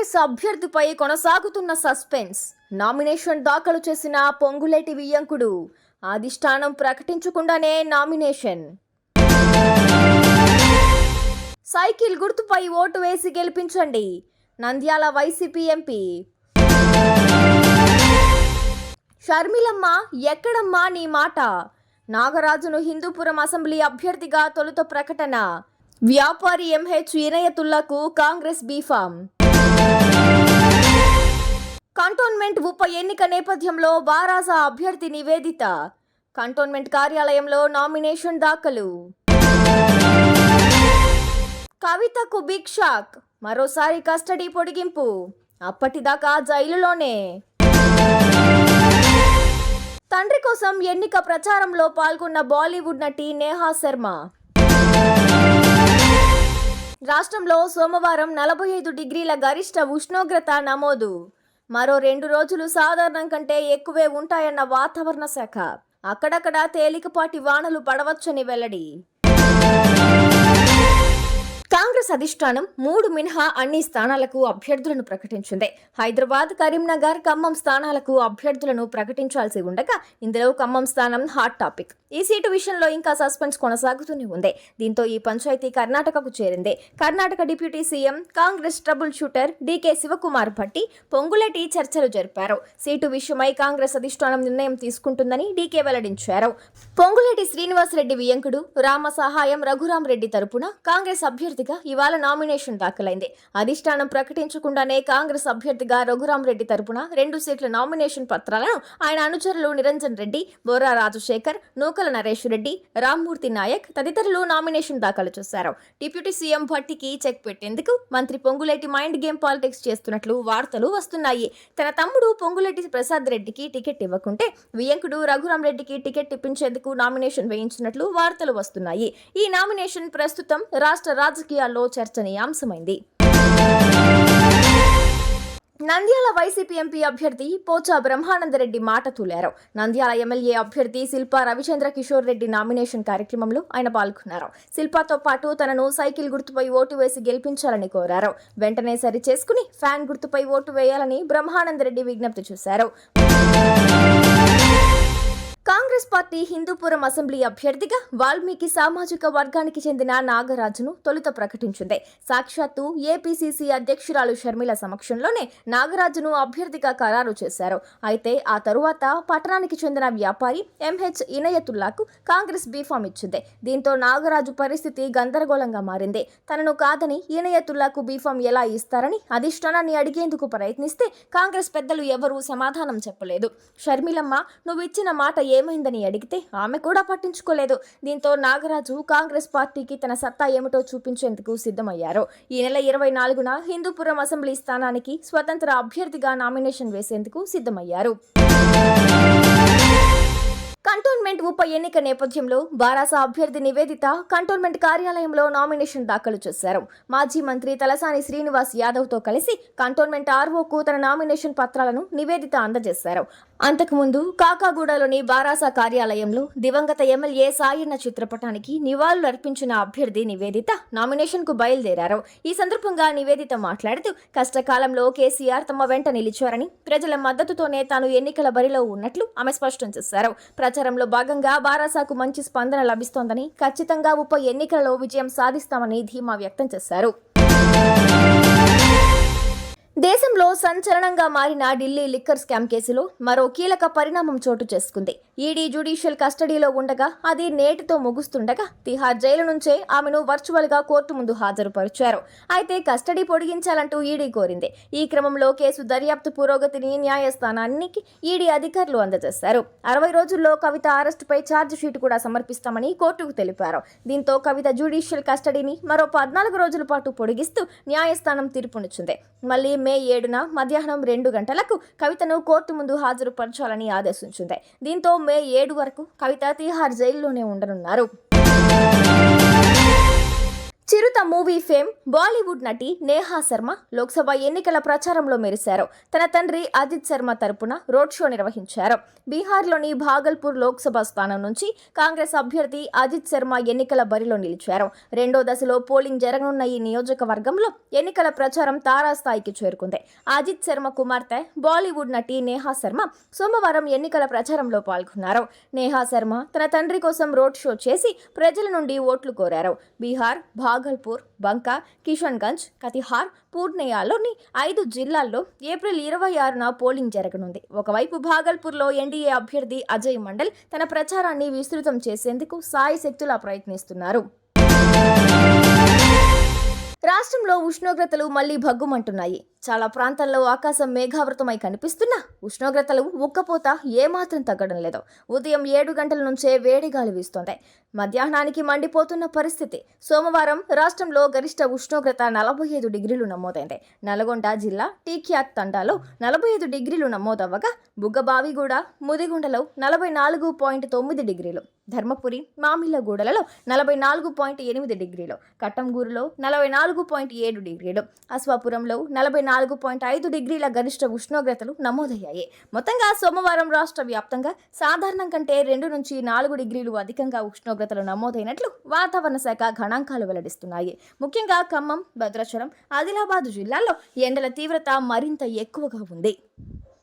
కాంగ్రెస్ అభ్యర్థిపై కొనసాగుతున్న suspense. Nomination దాఖలు చేసిన పొంగులేటి వియ్యంకుడు అధిష్టానం ప్రకటించకుండానే నామినేషన్. సైకిల్ గుర్తుపై ఓటు వేసి గెలిపించండి, నంద్యాల వైసీపీ ఎంపీ. షర్మిలమ్మ ఎక్కడమ్మా నీ మాట? నాగరాజును హిందూపురం అసెంబ్లీ అభ్యర్థిగా తొలుత ప్రకటన. వ్యాపారి ఎంహెచ్ ఇనయతుల్లాకు కాంగ్రెస్ బీఫామ్. కంటోన్మెంట్ ఉప ఎన్నిక నేపథ్యంలో బారాస అభ్యర్థి నివేదిత కంటోన్మెంట్ కార్యాలయంలో నామినేషన్ దాఖలు. కవితకు బిగ్ షాక్, మరోసారి కస్టడీ పొడిగింపు, అప్పటిదాకా జైలులోనే. తండ్రి కోసం ఎన్నిక ప్రచారంలో పాల్గొన్న బాలీవుడ్ నటి నేహా శర్మ. రాష్ట్రంలో సోమవారం 45 డిగ్రీల గరిష్ట ఉష్ణోగ్రత నమోదు. మరో 2 రోజులు సాధారణం కంటే ఎక్కువే ఉంటాయన్న వాతావరణ శాఖ. అక్కడక్కడ తేలికపాటి వానలు పడవచ్చని వెల్లడి. కాంగ్రెస్ అధిష్టానం 3 మినహా అన్ని స్థానాలకు అభ్యర్థులను ప్రకటించింది. హైదరాబాద్, కరీంనగర్, ఖమ్మం స్థానాలకు అభ్యర్థులను ప్రకటించాల్సి ఉండగా ఇందులో ఖమ్మం స్థానం హాట్ టాపిక్. ఈ సీటు విషయంలో ఇంకా సస్పెన్స్ కొనసాగుతూనే ఉంది. దీంతో ఈ పంచాయతీ కర్ణాటకకు చేరింది. Karnataka deputy CM, Congress trouble shooter DK Shivakumar Bhatti Ponguleti చర్చలు జరిపారు. సీటు విషయమై కాంగ్రెస్ అధిష్టానం నిర్ణయం తీసుకుంటుందని డీకే వెల్లడించారు. పొంగులేటి శ్రీనివాసరెడ్డి వియ్యంకుడు రామ సహాయం రఘురాం రెడ్డి తరపున కాంగ్రెస్ అభ్యర్థిగా ఇవాళ నామినేషన్ దాఖలైంది. అధిష్టానం ప్రకటించకుండానే కాంగ్రెస్ అభ్యర్థిగా రఘురాం రెడ్డి తరపున 2 సీట్ల నామినేషన్ పత్రాలను ఆయన అనుచరులు నిరంజన్ రెడ్డి, బొర్రా రాజశేఖర్, నూకల నరేష్ రెడ్డి, రామ్మూర్తి నాయక్ తదితరులు నామినేషన్ దాఖలు చేశారు. డిప్యూటీ సీఎం భట్టికి చెక్ పెట్టేందుకు మంత్రి పొంగులేటి మైండ్ గేమ్ పాలిటిక్స్ చేస్తున్నట్లు వార్తలు వస్తున్నాయి. తన తమ్ముడు పొంగులేటి ప్రసాద్ రెడ్డికి టికెట్ ఇవ్వకుంటే వియ్యంకుడు రఘురాం రెడ్డికి టికెట్ ఇప్పించేందుకు నామినేషన్ వేయించినట్లు వార్తలు వస్తున్నాయి. ఈ నామినేషన్ ప్రస్తుతం రాష్ట్ర రాజకీయాల్లో చర్చనీయాంశమైంది. నంద్యాల వైసీపీ ఎంపీ అభ్యర్థి పోచా బ్రహ్మానందరెడ్డి మాట తూలారు. నంద్యాల ఎమ్మెల్యే అభ్యర్థి శిల్పా రవిచంద్ర కిషోర్ రెడ్డి నామినేషన్ కార్యక్రమంలో ఆయన పాల్గొన్నారు. శిల్పాతో పాటు తనను సైకిల్ గుర్తుపై ఓటు వేసి గెలిపించాలని కోరారు. వెంటనే సరి చేసుకుని ఫ్యాన్ గుర్తుపై ఓటు వేయాలని బ్రహ్మానందరెడ్డి విజ్ఞప్తి చేశారు. కాంగ్రెస్ పార్టీ హిందూపురం అసెంబ్లీ అభ్యర్థిగా వాల్మీకి సామాజిక వర్గానికి చెందిన నాగరాజును తొలుత ప్రకటించింది. సాక్షాత్తు ఏపీసీసీ అధ్యక్షురాలు షర్మిల సమక్షంలోనే నాగరాజును అభ్యర్థిగా ఖరారు చేశారు. అయితే ఆ తరువాత పట్టణానికి చెందిన వ్యాపారి ఎంహెచ్ ఇనయతుల్లాకు కాంగ్రెస్ బీఫామ్ ఇచ్చింది. దీంతో నాగరాజు పరిస్థితి గందరగోళంగా మారింది. తనను కాదని ఇనయతుల్లాకు బీఫామ్ ఎలా ఇస్తారని అధిష్టానాన్ని అడిగేందుకు ప్రయత్నిస్తే కాంగ్రెస్ పెద్దలు ఎవరూ సమాధానం చెప్పలేదు. షర్మిలమ్మ, నువ్వు ఇచ్చిన మాట ఏమైందని అడిగితే ఆమె కూడా పట్టించుకోలేదు. దీంతో నాగరాజు కాంగ్రెస్ పార్టీకి తన సత్తా ఏమిటో చూపించేందుకు సిద్ధమయ్యారు. ఈ నెల 24న హిందూపురం అసెంబ్లీ స్థానానికి స్వతంత్ర అభ్యర్థిగా నామినేషన్ వేసేందుకు సిద్ధమయ్యారు. కంటోన్మెంట్ ఉప ఎన్నిక నేపథ్యంలో బారాస అభ్యర్థి నివేదిత కంటోన్మెంట్ కార్యాలయంలో నామినేషన్ దాఖలు చేశారు. మాజీ మంత్రి తలసాని శ్రీనివాస్ యాదవ్తో కలిసి కంటోన్మెంట్ ఆర్ఓకు తన నామినేషన్ పత్రాలను నివేదిత అందజేశారు. అంతకుముందు కాకాగూడలోని బారాస కార్యాలయంలో దివంగత ఎమ్మెల్యే సాయన్న చిత్రపటానికి నివాళులు అర్పించిన అభ్యర్థి నివేదిత నామినేషన్ కు బయలుదేరారు. ఈ సందర్భంగా నివేదిత మాట్లాడుతూ కష్టకాలంలో కేసీఆర్ తమ వెంట నిలిచారని, ప్రజల మద్దతుతోనే తాను ఎన్నికల బరిలో ఉన్నట్లు ఆమె స్పష్టం చేశారు. ప్రచారంలో భాగంగా బారాసాకు మంచి స్పందన లభిస్తోందని, ఖచ్చితంగా ఉప ఎన్నికలలో విజయం సాధిస్తామని ధీమా వ్యక్తం చేశారు. దేశంలో సంచలనంగా మారిన ఢిల్లీ లిక్కర్ స్కామ్ కేసులో మరో కీలక పరిణామం చోటు చేసుకుంది. ఈడీ జ్యుడిషియల్ కస్టడీలో ఉండగా అది నేటితో ముగుస్తుండగా తిహార్ జైలు నుంచే ఆమెను వర్చువల్ గా కోర్టు ముందు హాజరుపరిచారు. అయితే కస్టడీ పొడిగించాలంటూ ఈడీ కోరింది. ఈ క్రమంలో కేసు దర్యాప్తు పురోగతిని న్యాయస్థానానికి ఈడీ అధికారులు అందజేశారు. 60 రోజుల్లో కవిత అరెస్టుపై ఛార్జ్ షీట్ కూడా సమర్పిస్తామని కోర్టుకు తెలిపారు. దీంతో కవిత జ్యుడిషియల్ కస్టడీని మరో 14 రోజుల పాటు పొడిగిస్తూ న్యాయస్థానం తీర్పునిచ్చింది. మళ్లీ మే 7న మధ్యాహ్నం 2 గంటలకు కవితను కోర్టు ముందు హాజరుపరచాలని ఆదేశించింది. దీంతో మే 7 వరకు కవిత తిహార్ జైల్లోనే ఉండనున్నారు. చిరుత మూవీ ఫేమ్ బాలీవుడ్ నటి నేహా శర్మ లోక్సభ ఎన్నికల ప్రచారంలో మెరిశారు. తన తండ్రి అజిత్ శర్మ తరపున రోడ్ షో నిర్వహించారు. బీహార్లోని భాగల్పూర్ లోక్సభ స్థానం నుంచి కాంగ్రెస్ అభ్యర్థి అజిత్ శర్మ ఎన్నికల బరిలో నిలిచారు. రెండో దశలో పోలింగ్ జరగనున్న ఈ నియోజకవర్గంలో ఎన్నికల ప్రచారం తారాస్థాయికి చేరుకుంది. అజిత్ శర్మ కుమార్తె బాలీవుడ్ నటి నేహా శర్మ సోమవారం ఎన్నికల ప్రచారంలో పాల్గొన్నారు. నేహా శర్మ తన తండ్రి కోసం రోడ్ షో చేసి ప్రజల నుండి ఓట్లు కోరారు. బీహార్, భాగల్పూర్, బంకా, కిషన్గంజ్, కతిహార్, పూర్ణియాలోని 5 జిల్లాల్లో ఏప్రిల్ 26న పోలింగ్ జరగనుంది. ఒకవైపు భాగల్పూర్లో ఎన్డీఏ అభ్యర్థి అజయ్ మండల్ తన ప్రచారాన్ని విస్తృతం చేసేందుకు సాయశక్తులా ప్రయత్నిస్తున్నారు. రాష్ట్రంలో ఉష్ణోగ్రతలు మళ్లీ భగ్గుమంటున్నాయి. చాలా ప్రాంతాల్లో ఆకాశం మేఘావృతమై కనిపిస్తున్నా ఉష్ణోగ్రతలు ఉక్కపోత ఏమాత్రం తగ్గడం లేదు. ఉదయం 7 గంటల నుంచే వేడిగాలి వీస్తోంది. మధ్యాహ్నానికి మండిపోతున్న పరిస్థితి. సోమవారం రాష్ట్రంలో గరిష్ట ఉష్ణోగ్రత 45 డిగ్రీలు నమోదైంది. నల్గొండ జిల్లా టీక్యాత్ తండాలో 45 డిగ్రీలు నమోదవ్వగా బుగ్గబావిగూడ, ముదిగొండలో 44.9 డిగ్రీలు, ధర్మపురి, మామిళ్లగూడలలో 44.8 డిగ్రీలు, కట్టంగూరులో 44.7 డిగ్రీలు, అశ్వాపురంలో 44.5 డిగ్రీల గరిష్ట ఉష్ణోగ్రతలు నమోదయ్యాయి. మొత్తంగా సోమవారం రాష్ట్ర వ్యాప్తంగా సాధారణం కంటే 2 నుంచి 4 డిగ్రీలు అధికంగా ఉష్ణోగ్రతలు నమోదైనట్లు వాతావరణ శాఖ గణాంకాలు వెల్లడిస్తున్నాయి. ముఖ్యంగా ఖమ్మం, భద్రాచలం, ఆదిలాబాద్ జిల్లాల్లో ఎండల తీవ్రత మరింత ఎక్కువగా ఉంది.